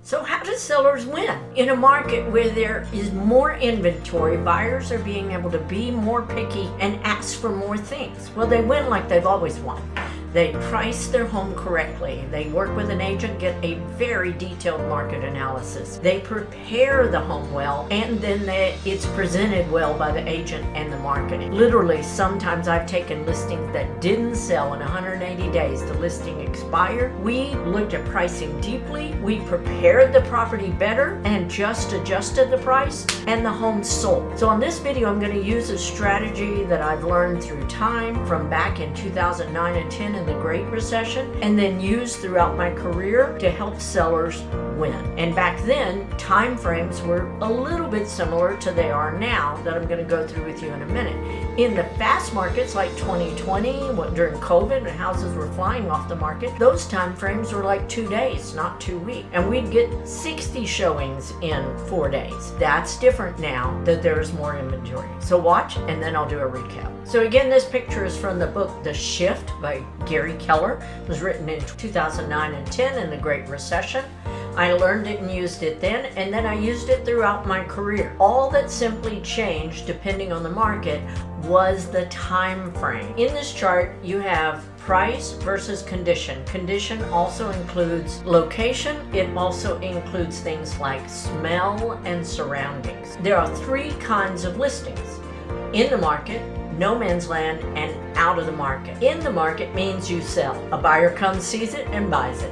So how do sellers win? In a market where there is more inventory, buyers are being able to be more picky and ask for more things. Well, they win like they've always won. They price their home correctly. They work with an agent, get a very detailed market analysis. They prepare the home well, and then it's presented well by the agent and the marketing. Literally, sometimes I've taken listings that didn't sell in 180 days. The listing expired. We looked at pricing deeply. We prepared the property better and just adjusted the price, and the home sold. So on this video, I'm going to use a strategy that I've learned through time from back in 2009 and 10 in the Great Recession, and then used throughout my career to help sellers win. And back then, time frames were a little bit similar to they are now, that I'm going to go through with you in a minute. In the fast markets like 2020, during COVID, when houses were flying off the market, those time frames were like 2 days, not 2 weeks. And we'd get 60 showings in 4 days. That's different now that there's more inventory. So watch, and then I'll do a recap. So again, this picture is from the book The Shift by Gary Keller. It was written in 2009 and 10 in the Great Recession. I learned it and used it then, and then I used it throughout my career. All that simply changed, depending on the market, was the time frame. In this chart, you have price versus condition. Condition also includes location. It also includes things like smell and surroundings. There are 3 kinds of listings: in the market, no man's land, and out of the market. In the market means you sell. A buyer comes, sees it, and buys it.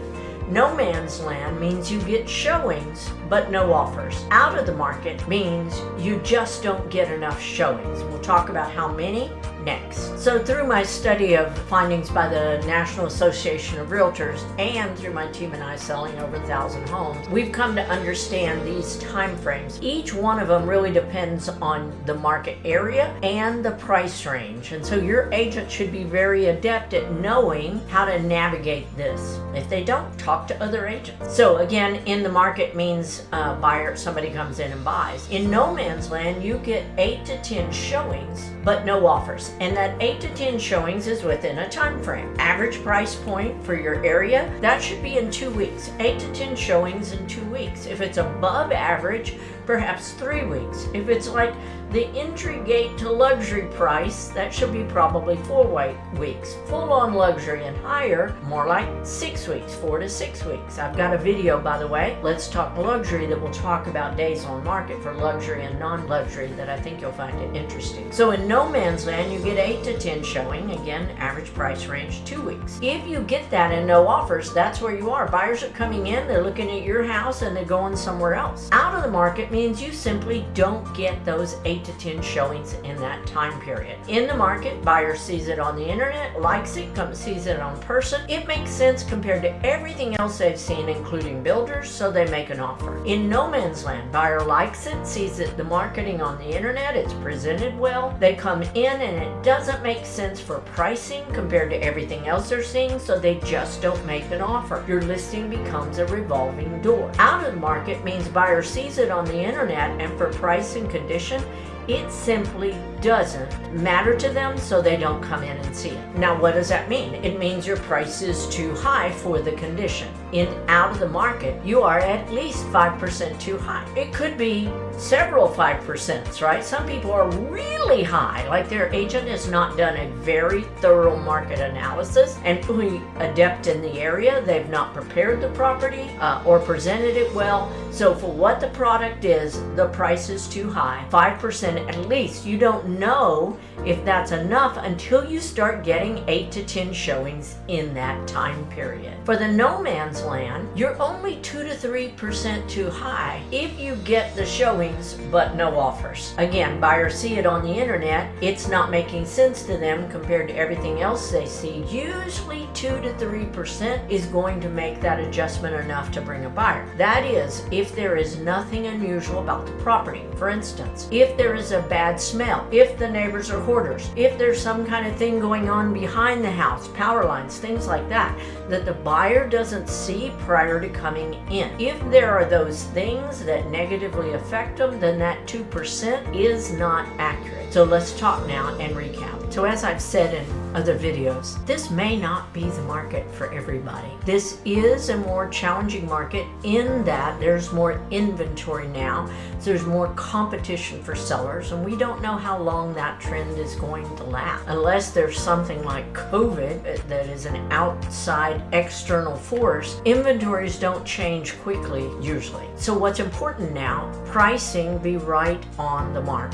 No man's land means you get showings, but no offers. Out of the market means you just don't get enough showings. We'll talk about how many next. So through my study of findings by the National Association of Realtors, and through my team and I selling over 1,000 homes, we've come to understand these time frames. Each one of them really depends on the market area and the price range. And so your agent should be very adept at knowing how to navigate this. If they don't, talk to other agents. So again, in the market means buyer, somebody comes in and buys. In no man's land, you get 8 to 10 showings, but no offers. And that 8 to 10 showings is within a time frame. Average price point for your area, that should be in 2 weeks. 8 to 10 showings in 2 weeks. If it's above average, perhaps 3 weeks. If it's like the entry gate to luxury price, that should be probably 4 weeks. Full-on luxury and higher, more like 6 weeks, 4 to 6 weeks. I've got a video, by the way, Let's Talk Luxury, that will talk about days on market for luxury and non-luxury, that I think you'll find it interesting. So in no man's land, you get 8 to 10 showing. Again, average price range, 2 weeks. If you get that and no offers, that's where you are. Buyers are coming in, they're looking at your house, and they're going somewhere else. Out of the market means you simply don't get those 8 to 10 showings in that time period. In the market, buyer sees it on the internet, likes it, sees it on person. It makes sense compared to everything else they've seen, including builders, so they make an offer. In no man's land, buyer likes it, sees it, the marketing on the internet, it's presented well. They come in and it doesn't make sense for pricing compared to everything else they're seeing, so they just don't make an offer. Your listing becomes a revolving door. Out of the market means buyer sees it on the internet, and for price and condition, it simply doesn't matter to them, so they don't come in and see it. Now, what does that mean? It means your price is too high for the condition. In out of the market, you are at least 5% too high. It could be several 5%, right? Some people are really high, like their agent has not done a very thorough market analysis and really adept in the area. They've not prepared the property or presented it well. So for what the product is, the price is too high. 5% at least. You don't know if that's enough until you start getting 8 to 10 showings in that time period. For the no man's land, you're only 2 to 3% too high if you get the showings but no offers. Again, buyers see it on the internet, it's not making sense to them compared to everything else they see. Usually 2 to 3% is going to make that adjustment enough to bring a buyer. That is, if there is nothing unusual about the property. For instance, if there is a bad smell, if the neighbors are hoarders, if there's some kind of thing going on behind the house, power lines, things like that the buyer doesn't see prior to coming in. If there are those things that negatively affect them, then that 2% is not accurate. So let's talk now and recap. So as I've said in other videos, this may not be the market for everybody. This is a more challenging market in that there's more inventory now, so there's more competition for sellers, and we don't know how long that trend is going to last. Unless there's something like COVID that is an outside external force, inventories don't change quickly usually. So what's important now, pricing be right on the mark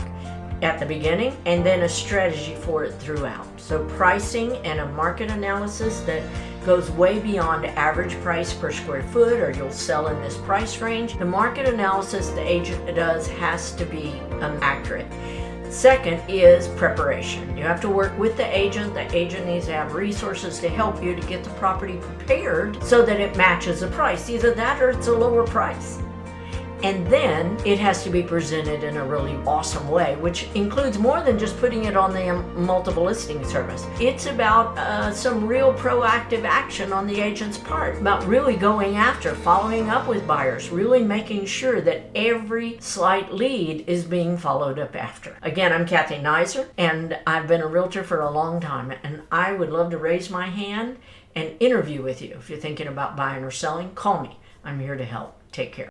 at the beginning, and then a strategy for it throughout. So pricing and a market analysis that goes way beyond average price per square foot, or you'll sell in this price range. The market analysis the agent does has to be accurate. Second is preparation. You have to work with the agent. The agent needs to have resources to help you to get the property prepared so that it matches the price. Either that or it's a lower price. And then it has to be presented in a really awesome way, which includes more than just putting it on the multiple listing service. It's about some real proactive action on the agent's part, about really going after, following up with buyers, really making sure that every slight lead is being followed up after. Again, I'm Kathy Nizer, and I've been a realtor for a long time, and I would love to raise my hand and interview with you. If you're thinking about buying or selling, call me. I'm here to help. Take care.